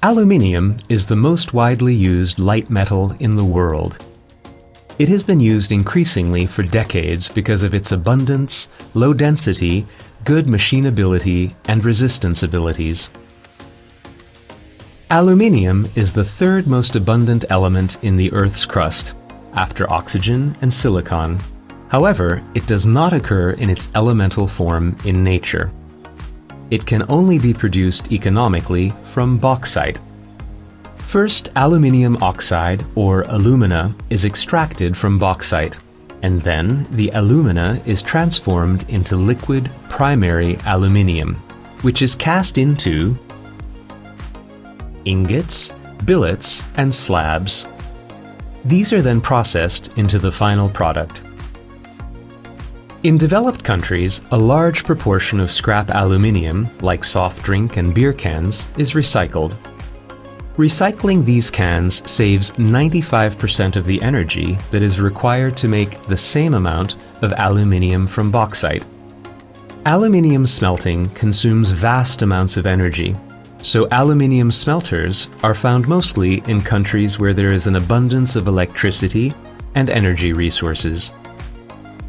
Aluminium is the most widely used light metal in the world. It has been used increasingly for decades because of its abundance, low density, good machinability, and resistance abilities. Aluminium is the third most abundant element in the Earth's crust, after oxygen and silicon. However, it does not occur in its elemental form in nature. It can only be produced economically from bauxite. First, aluminium oxide, or alumina, is extracted from bauxite, and then the alumina is transformed into liquid primary aluminium, which is cast into ingots, billets, and slabs. These are then processed into the final product. In developed countries, a large proportion of scrap aluminium, like soft drink and beer cans, is recycled. Recycling these cans saves 95% of the energy that is required to make the same amount of aluminium from bauxite. Aluminium smelting consumes vast amounts of energy, so aluminium smelters are found mostly in countries where there is an abundance of electricity and energy resources.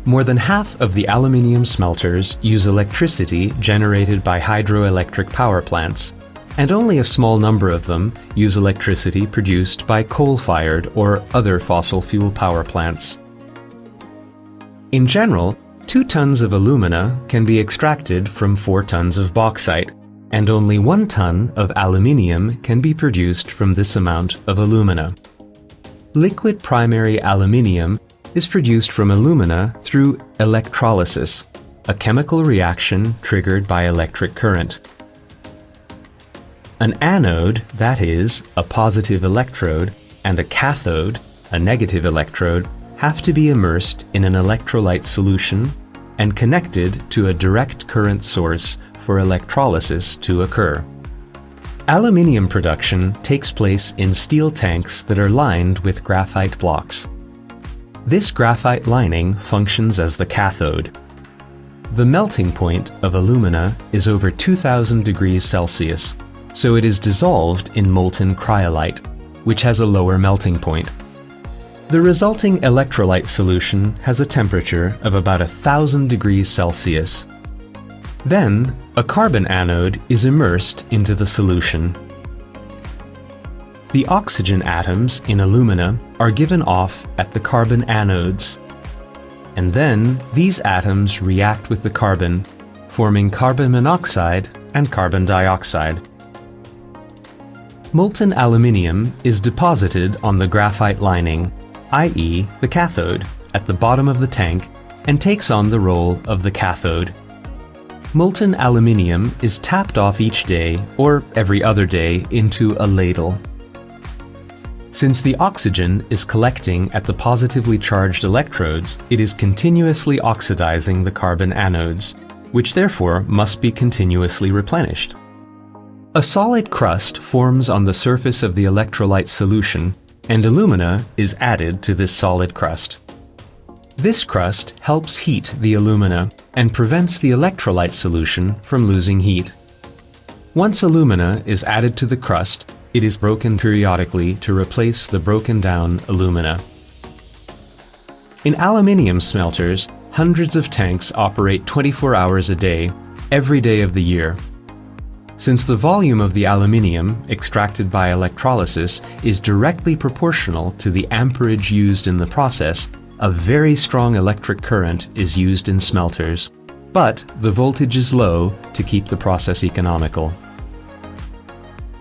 More than half of the aluminium smelters use electricity generated by hydroelectric power plants, and only a small number of them use electricity produced by coal-fired or other fossil fuel power plants. In general, 2 tons of alumina can be extracted from 4 tons of bauxite, and only 1 ton of aluminium can be produced from this amount of alumina. Liquid primary aluminium is produced from alumina through electrolysis, a chemical reaction triggered by electric current. An anode, that is, a positive electrode, and a cathode, a negative electrode, have to be immersed in an electrolyte solution and connected to a direct current source for electrolysis to occur. Aluminium production takes place in steel tanks that are lined with graphite blocks. This graphite lining functions as the cathode. The melting point of alumina is over 2000 degrees Celsius, so it is dissolved in molten cryolite, which has a lower melting point. The resulting electrolyte solution has a temperature of about 1000 degrees Celsius. Then, a carbon anode is immersed into the solution. The oxygen atoms in alumina are given off at the carbon anodes, and then these atoms react with the carbon, forming carbon monoxide and carbon dioxide. Molten aluminium is deposited on the graphite lining, i.e. the cathode, at the bottom of the tank and takes on the role of the cathode. Molten aluminium is tapped off each day or every other day into a ladle. Since the oxygen is collecting at the positively charged electrodes, it is continuously oxidizing the carbon anodes, which therefore must be continuously replenished. A solid crust forms on the surface of the electrolyte solution, and alumina is added to this solid crust. This crust helps heat the alumina and prevents the electrolyte solution from losing heat. Once alumina is added to the crust, it is broken periodically to replace the broken down alumina. In aluminium smelters, hundreds of tanks operate 24 hours a day, every day of the year. Since the volume of the aluminium extracted by electrolysis is directly proportional to the amperage used in the process, a very strong electric current is used in smelters, but the voltage is low to keep the process economical.